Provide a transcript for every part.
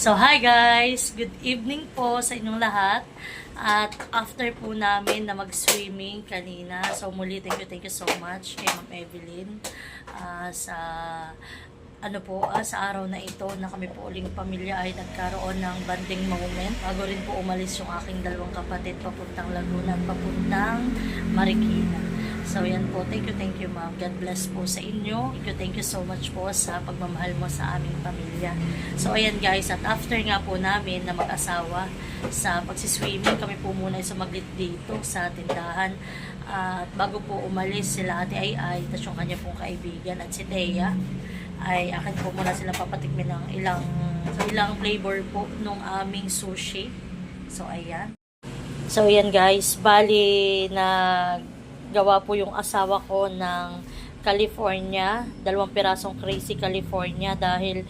So, hi guys! Good evening po sa inyong lahat. At after po namin na mag-swimming kanina, so muli thank you so much kay Ma'am Evelyn sa sa araw na ito na kami po uling pamilya ay nagkaroon ng bonding moment. Bago rin po umalis yung aking dalawang kapatid papuntang Laguna at papuntang Marikina. So, yan po. Thank you, ma'am. God bless po sa inyo. Thank you so much po sa pagmamahal mo sa aming pamilya. So, ayan guys. At after nga po namin na mag-asawa sa pagsiswimming, kami po muna ay sumaglit dito sa tindahan. At bago po umalis sila Ate Ay, tas yung kanya pong kaibigan at si Thea, ay akin po muna sila papatikmin ng ilang flavor po nung aming sushi. So, ayan. So, ayan guys. Bali na gawa po yung asawa ko ng California, 2 pirasong Crazy California dahil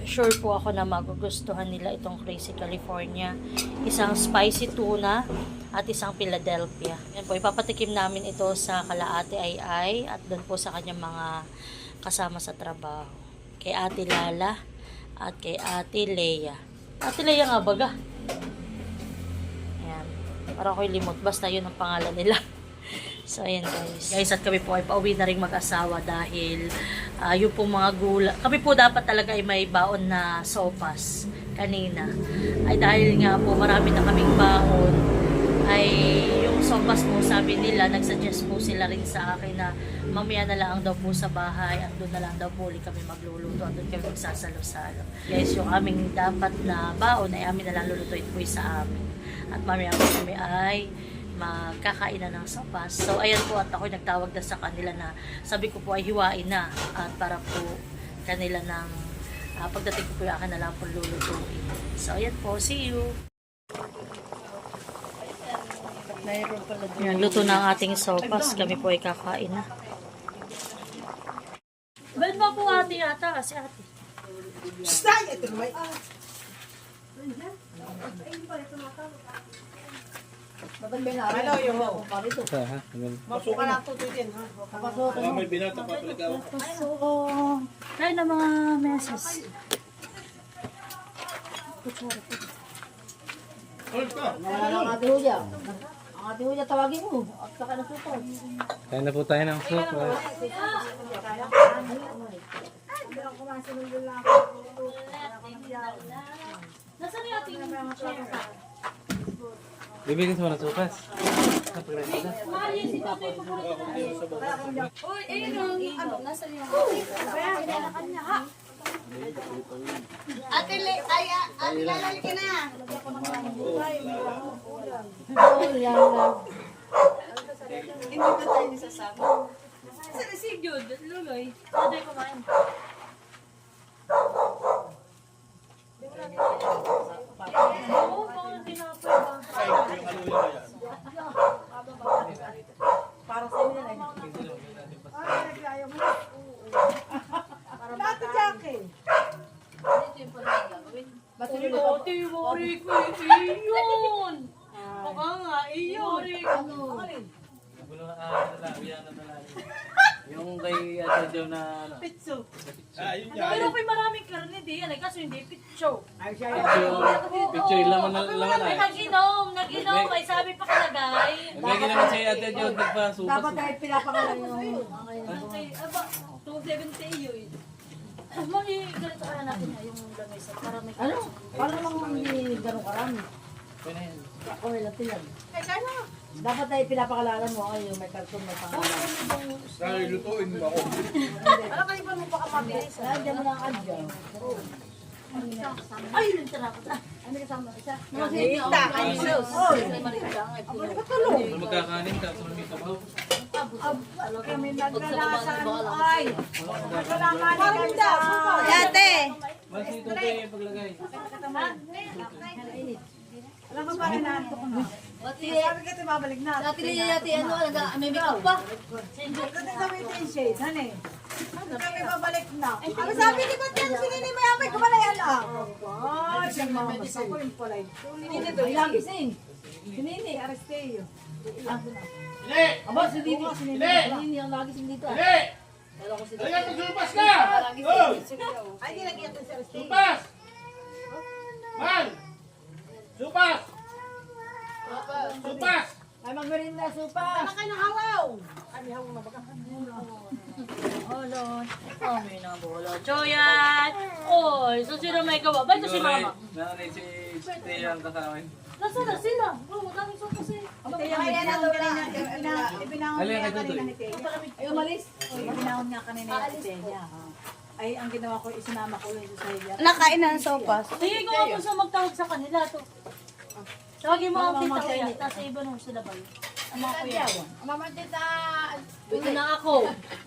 sure po ako na magugustuhan nila itong Crazy California. Isang spicy tuna at isang Philadelphia. Yan po, ipapatikim namin ito sa kala Ate Ay at doon po sa kanyang mga kasama sa trabaho. Kay Ate Lala at kay Ate Leia. Ate Leia nga baga. Ayan. Parang ako'y limot. Basta yun ang pangalan nila. So, ayan guys. Guys, at kami po ay pauwi na rin mag-asawa dahil yung pong mga gula. Kami po dapat talaga ay may baon na sopas kanina. Ay dahil nga po marami na kaming baon, ay yung sopas po sabi nila, nagsuggest po sila rin sa akin na mamaya na lang daw po sa bahay at doon na lang daw po ulit kami magluluto at doon kami magsasalo-salo. Guys, yung aming dapat na baon ay amin na lang lulutuin po sa amin. At mamaya po kami ay magkakain na ng sopas. So, ayan po, at ako nagtawag na sa kanila na sabi ko po ay hiwain na at para po kanila ng pagdating ko po yung akin na lang po lulutuin. So, ayan po. See you! Ayan, luto na ang ating sopas. Kami po ay kakain na. Ba't ba po ate yata? Kasi ate. Stay! Ito naman. Hello, yung masuka na ito din, ha? May binata pa pala. Kain na mga meses. Ang ate Huya. Ang ate Huya tawagin mo. At saka na suko. Kain na po tayo ng soup. Nasaan yung ating chair? Bibigyan mo ng sopas. Uy, ano, nasa yung Ate lalali ka na. Hindi ba tayo nisasama? Sa si Jude, Luloy. Ate, kumain. Oo, baka tinapay ba? Para sa inyo na. Lahat Jackie. Ba't Ate, wari ko iyon. Baka nga, iyon. Yung kay Ate Jo na ano. Pitso. Pero may maraming karne di yan, kaso hindi pitso. Ay, siya Picture yung laman ay. Nag-inom, ay sabi pa kalagay. Nagiging naman si Ate Jo nagpa-supas. dapat kahit pinapangalan nyo. Okay, aba, 270 yun. Mali, ganito kaya natin yung lamesa para may Ano? Para namang hindi ganun karami. Pwede na yan. Ako lang yan. Dapat tayo pinapakalalan mo kayo, may karton, may pangalan. Dahil lutuin mo ako. Alam kayo ba mo pa kamabilis? Nandiyan mo lang adyan. ay, nagtarapot na. Ano kasama isa? Marita, ay sus. Kung magkakanin ka, kung may tabaw. Kami naglalasan ay. Parang Dati. Mas ito pa yung paglagay. Alam mo ba na ko na? Sabi ka ito babalik na. Dati niya ano, may makeup pa. Dating kami yung shade, hane. Kami babalik na. Ano sabi ni Ba't yan? Sinini may amay kumalayan lang. Ay, siyang mga basta ko yung palay. Sinini to. Ilang gising. Sinini, Aristeo. Hindi! Aba, sinini. Sinini ang lagi sing dito. Hindi! Halika, magsulpas ka! Ay, di lagi yan sa Aristeo. Sulpas! Man! Supas! Supas! Ay, magmerinda, supa. Ano kayo ng hawaw? Olon. Kami na bola. Joyan! Oy, so sino may gawa? Ba ito si mama? Nanay si Thea ang kasama. Nasaan na sila? Oh, madaming sopa kasi. Kaya na daw kanina. Ipinahon Halika niya kay Tutoy. kanina ni Teya. Ay, umalis. Ipinahon niya kanina ni Teya. Ay, ang ginawa ko, isinama ko lang sa iya. Nakain na ng sopas. Sige, ko ako sa magtawag sa kanila to. Tawagin mo ang tita kuya. Tapos iba nung sila ba yun? Ang mga kuya. Mama tita. Ito na ako.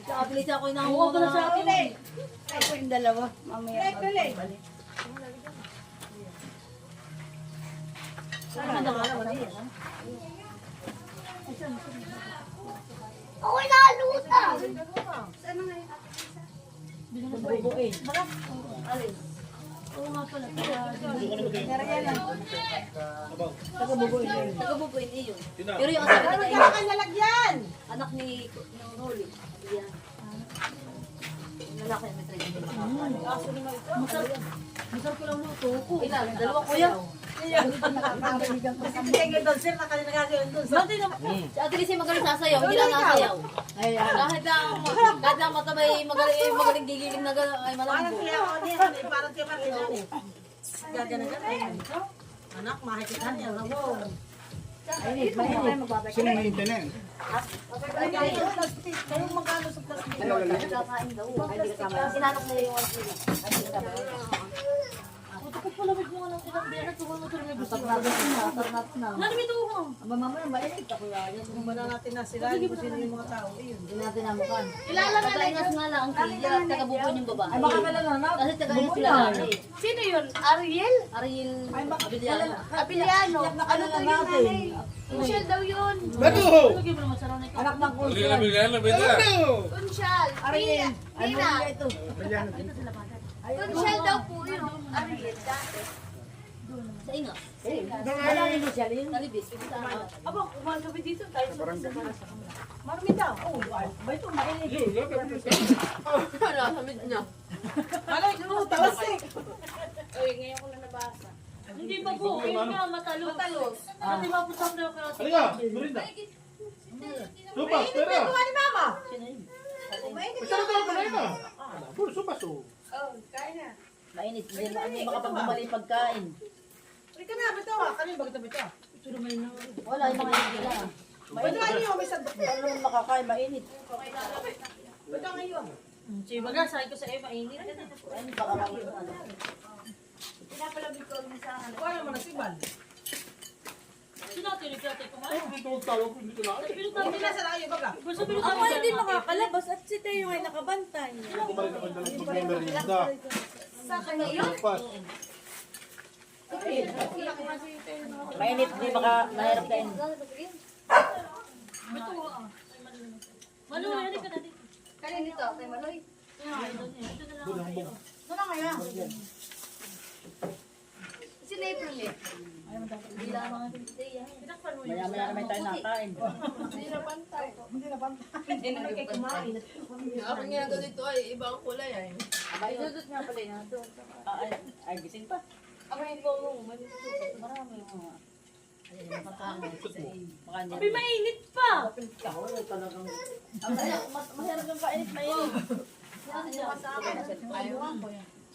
Abilis ako yung Huwag ko na sa akin eh. Ako yung dalawa. Mamaya. Balik. Ano na nga wala yan? Ako naluta. Bubuin. Marap. Alin? Oo nga pala. Taga-bubuin iyon. Sino? Pero yung asawa Ano na kaya ka nalagyan? anak ni Rolly. Yan. Lalaki na may training. Masarap ko lang luto ko. Ilan? Dalawa kuya. Kasi tingin doon, sir, na kanina gagawin doon. Dati na. Si Ate Lizzie magaling sasayaw. Hindi lang nasayaw. Kahit lang matabay magaling gigigim na gano'n ay Parang malambot. kaya ako niya, parang kaya Marlene eh. Gagana-gana. Anak, makikita niya, alam mo. Sino may internet? Kayong magkano sa plastic? Kakain daw. Sinanok na yung one kilo. Puto ko pala wag mo ng ilang biyan at tuwang motor may gusto. Tarnat na. Nandito ko. Aba mamaya mainit ako yan. Kung ba na natin na sila, kung sino yung mga tao, yun. Hindi natin namukan. Pagkaingas nga lang ang kaya taga-bubuin yung babae. Ay, baka malananaw. Kasi taga-ingas sila lalaki. Sino yun? Ariel? Ariel Abiliano. Abiliano. Ano to yun nanay? Kunsyal daw yun. Bato! Lagi mo naman sarang ikaw. Anak ng Hindi kulso. na bigyan na bita. Kunsyal. Ariel. Ay, Pina. mga ito. Kunsyal daw po yun. Ariel dati. Sa ingas. Walang initial yun. Talibis. Pipita na. Aba, kumain kami dito tayo sa Marami daw. Oh, ba ito, mainit eh. Ano, ito, talasik. Uy, ngayon ko na nabasa. Hindi ba po? Yun nga, matalos. Matalos. Kasi mapusap na ako. Halika, Dorinda. Supas, pera. Ito ni Mama. Masarap ka na ka. Puro supas oh. Oh, kain na. Mainit. Hindi makapagbumali pagkain. Ika na, bito. Kanina ba ito, bito? Wala yung mga hindi na. Bito nga niyo, may sandok. Ano naman makakain? Mainit. Bito nga niyo. Sige baga, sabi ko sa iyo, mainit. Ayun, baka mainit. Pinapalabig ko ang sa akin. Kuha naman ang sibal. Sino natin nagkatay kumain? Dito ang tawag ko dito na. Hindi na sa layo, baga. Gusto pinutang Ako hindi makakalabas at si Teo ay nakabantay. Kumain naman dalang pag-merinda. Sa kanya yun? Supas. Mainit. Hindi mahirap kain. Malu, hindi ka na dito. Kanin dito, kay Maloy. Ito na kaya. Si April eh. Hindi lamang ang pinitay. Pinakpan mo yun. Maya-maya naman tayo nakain. Hindi na bantay. Hindi na banta. Hindi na kumain. Ang ginagawa dito ay ibang kulay ay. Aba, idudot nga pala yun. Ay, gising pa. Ako yung po, Marami yung mga. Ayun, makakain. Baka niya. Sabi, mainit pa. Talagang. Mahirap yung kainit, mainit.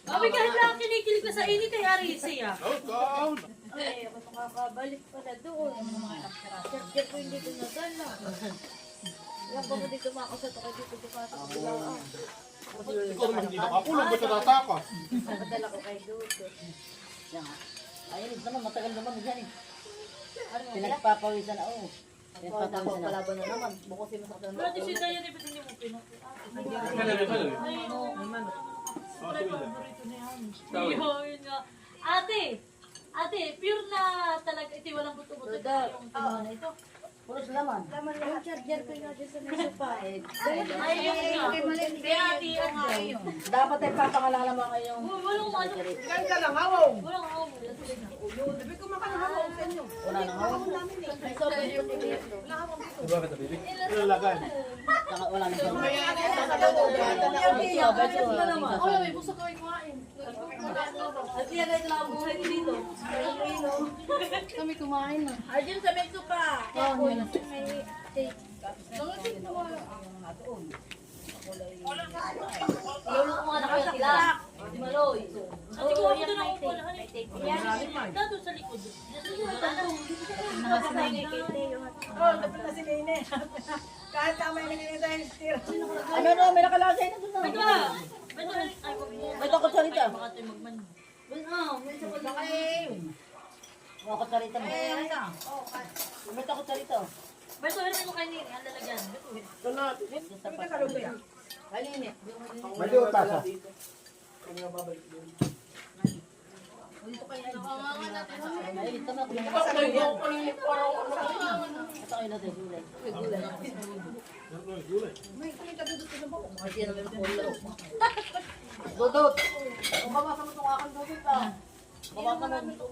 Sabi, kahit lang kinikilig ka sa init, ay ari siya. Down. ay, ako makakabalik pala doon. Check ko hindi ko nadala. Ilang pa mo dito makasat ako dito dupasok ko lang. Ikaw naman hindi nakakulong. Ba't natatakas? Padala ko kay Duto. Yan nga. Mainit naman, matagal naman dyan eh. Pinagpapawisan na, oo. Pinagpapawisan na. Palaban na naman. Bukusin mo sa kanila. Pati si Dayan, iba't hindi mo pinakita. Ay, no. Wala yung paborito ni Ami. Yun nga. Ate, pure na talaga, ito walang buto-buto yung tinawa na ito. Puros laman. Laman yung charger ko nga dyan sa may sopa. Kaya tiyan ngayon. Dapat ay papangalala mo ngayong... Ilan ka lang, awong. Walang ako. Sabi ko makanahawang sa inyo. Wala nang hawak. May sopa yung dito. Ilalagan. Wala nang hawak. Wala, may gusto ko kumain. At yan ay lang ang buhay dito. Kami kumain na. Arjun sa may sopa. Oo, may steak. Lolo ko nga nakatila. Di maloy. Ate ko ako doon ako po. Dado sa likod. Oh, dapat na si Nene. Kahit tama yung nangyayari tayo tira. Ano na, may nakalasay na doon na. Ito ah. Ito ay. May takot sa rita. Baka tayo magman. Mga kutsarita mo. May takot sa rito. Beto, hirapin mo kayo nini. Ang lalagyan. Mali o tasa? Ay, ito na. Ito kayo natin, gulay. Dudut! Kung babasa mo itong aking dudut ah. Babasa mo ito.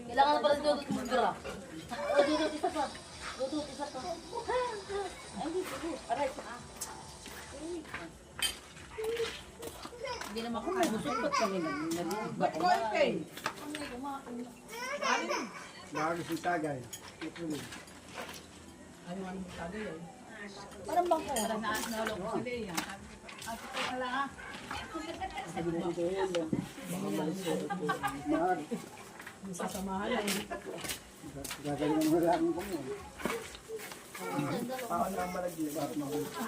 Kailangan pala dudut mo bra. Oh, dudut isa pa. Dudut isa pa. Ay, hindi dudut. Aray. Hindi naman ako busog ba't kami nag-iba ko na. Bago si Tagay. Parang bangko. Sabi na ito yun. Baka malis ko ito. Gagaling mo lang ko mo. Ako na malagli. Bakit mabuti?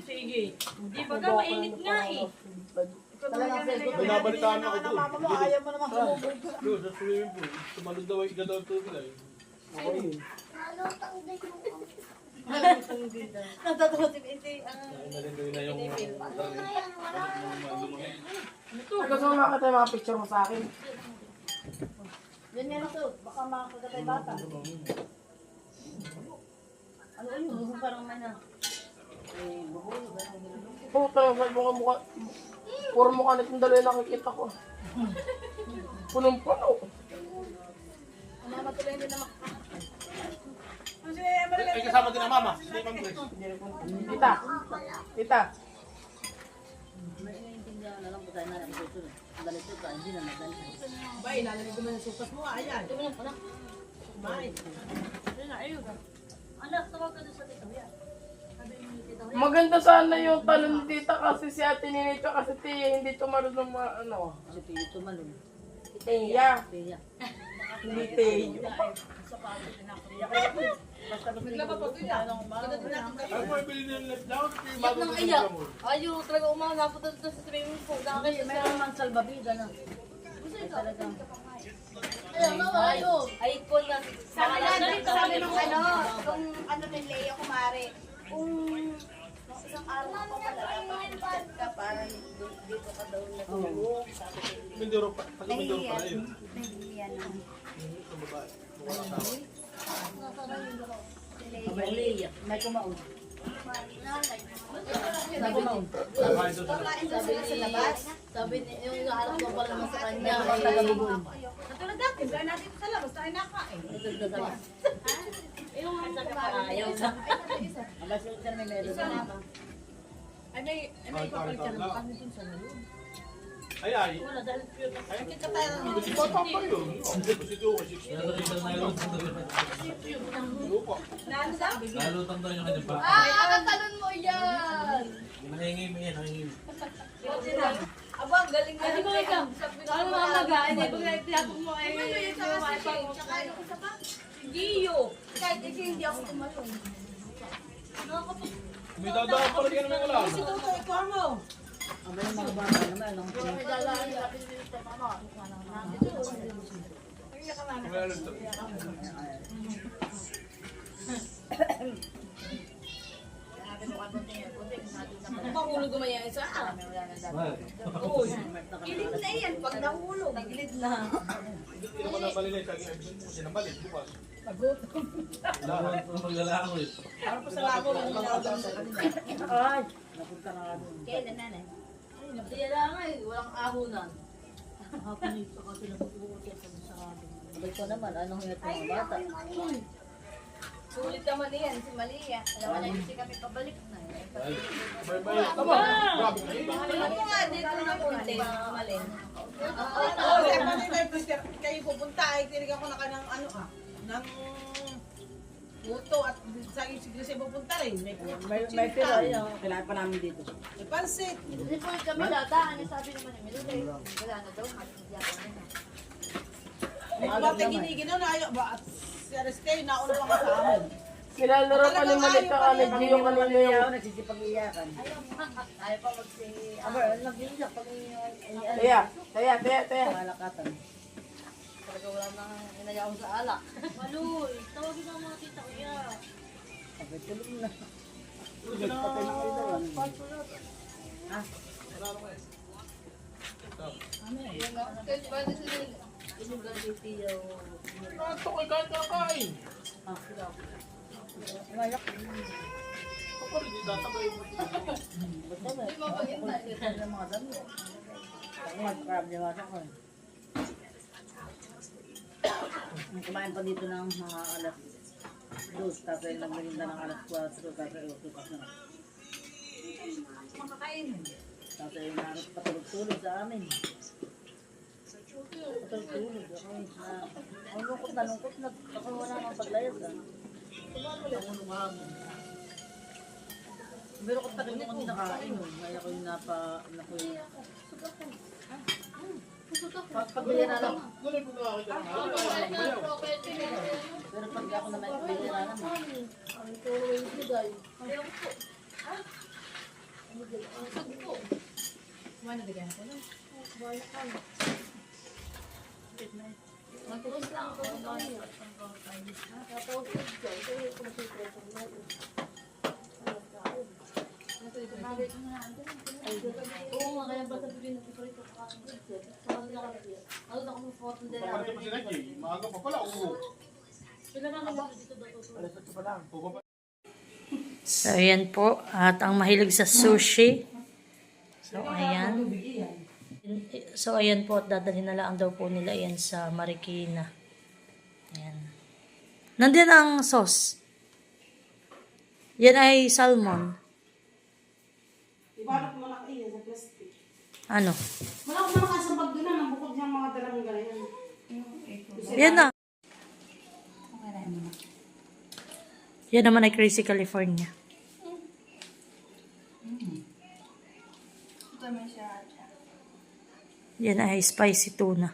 Sige. Di ba ka mainit nga eh. Talagang Facebook. Binabalitaan ako doon. Mama mo, ayaw mo naman kumubog. Doon sa swimming pool. Tumalod daw ay gadaw tubig ay. Ako yun. Natatawa si Bente. Nalindawin na yung... Gusto mo makita yung mga picture mo sa akin? Yan yan ito. Baka makakagatay bata. Ano yun? Parang may na. Puta, sa mukha. Puro mukha nitong dalawa yung nakikita ko. Punong-puno. Mama tuloy din naman. Ay kasama din ang mama. Si Ma'am Grace. Tita. Tita. May iniintindihan na lang po tayo na ang susunod. Dalit ito, hindi na nadali. Ba, ilalamig ko man ang supas mo, ayan. Ito mo lang, anak. Bye. Ayun na, ayun. Anak, tawag ka doon sa tita. Sabi mo ni tita. Maganda sana yung talon ni tita kasi si ate Ninito kasi tiya hindi tumalon ng mga ano. Si Pio tumalong. Tiya. Pia. Hindi tiyo. Ano mo ibili ng left down? Iyak nang iyak. Ayaw talaga umaga po doon sa swimming pool. Kasi meron man salbabida na. Talagang. Ay, ko na. Sabi nung ano, kung ano ni Leo kumare, kung isang araw ka pa pala dapat ka para dito ka daw natulog. Mindoro pa. Taga Mindoro pa na yun. Yan na. Sa babae. Mukhang asawa. Abay, may kumaon. May kumaon. Kain doon sa Kain daw sila sa labas. Sabi niya, yung alam ko pala naman sa kanya. May tagalubon. Katulad natin, dahil natin sa labas tayo nakain. Nagdadalas. Yung asa ka pa ayaw. Abay, sila may meron. Ay, may ipapalik ka naman kami dun sa nalun. Ay ay. Wala, dahil pure na. Ay, bata pa yun. Kasi ito, 60. Lupa. Lalutang daw yung kanyang pa. Talon mo yan! Nahingi mo yan, nahingi mo. Aba, ang galing Ay, di ba ikaw? Ano mga maga? Hindi ba kaya tiyatong mo ay... Giyo. Kahit kasi hindi ako tumalon. May dadaan pala yan ng alam. Si Toto, ikaw mo. Abay, mga bata naman. Ang May alam ito. mahulog gumaya isa. Oo. Gilid na yan. Pag nahulog, gilid na. Hindi naman nabalilay. Kaya sinabalik. Bukas. Maglalako eh. Para pa sa labo lang nilalaban sa kanila. Ay, napunta na nga doon. Kailan nanay? Kaya lang nga eh, walang ahunan. Hapon ito kasi nagpupunta sa sarado. Sabi ko naman, anong hingat ng mga bata? Sulit naman yan, si Malia. Alam mo na hindi kami pabalik na. Bye-bye. Tama. Grabe kayo. Alam mo nga, dito na punti. Malin. Oo, sa kanila kayo pupunta ay tinigyan ko na ka ng ano ng puto at sa siguro siya pupunta rin. May pila, yun. Kailangan pa namin dito. May pansit. Hindi po kami dadaan. Sabi naman ni Milulay. Wala na daw. Matigiyakan na. Bakit giniginaw na ayaw ba? Si Aristeo, nauna pa nga sa amin. Kinalaro pa ni Malika ka, nag-giyong kanina yung... Ayaw, nagsisipag-iyakan. Ayaw pa magsi... Aber, nag-iyak pag Taya. malakatan. Talaga wala nang inayaw sa alak. Maluy, tawagin ang mga tita ko yan. Sabi, tulog na. Patay na kayo daw. Ito kayo kahit kakain. Kapag hindi tatagay mo. Basta ba? Kung ng mga dami. Ako mag-problem ako eh. Kumain pa dito ng mga alas 2, tapos ay nagmarinda ng alas 4, tapos ay utukas na. Tapos ay naros patulog-tulog sa amin. Patulog-tulog ako eh. Lungkot na, ako wala nang paglayas ah. Pero kung tagal mo kami nakain, kaya ko yung pagbili na lang. Tuloy mo na kita ng Pero pag ako naman pagbili na lang. Kumain na bigyan ko na. Magpupos lang ako. Oo nga, kaya ba sabihin na ito ito kakain. Sa kanila kasi. Ano na kung photo din Kapag mo sila, Jay, maaga pa pala. Oo. Sila na naman dito daw. Bubaba. So, ayan po. At ang mahilig sa sushi. So, ayan. So, ayan po. At dadalhin na lang daw po nila yan sa Marikina. Ayan. Nandiyan ang sauce. Yan ay salmon. Ibalot mo na kayo sa plastic. Ano? Wala ko makasabag doon na, nabukod niyang mga dalang ganyan. Yan na. Yan naman ay Crazy California. Yan ay spicy tuna.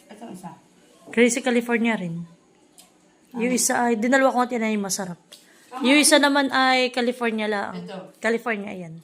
Ito isa. Crazy California rin. Yung isa ay, dinalawa ko natin ay masarap. Yung isa naman ay California lang. California, yan.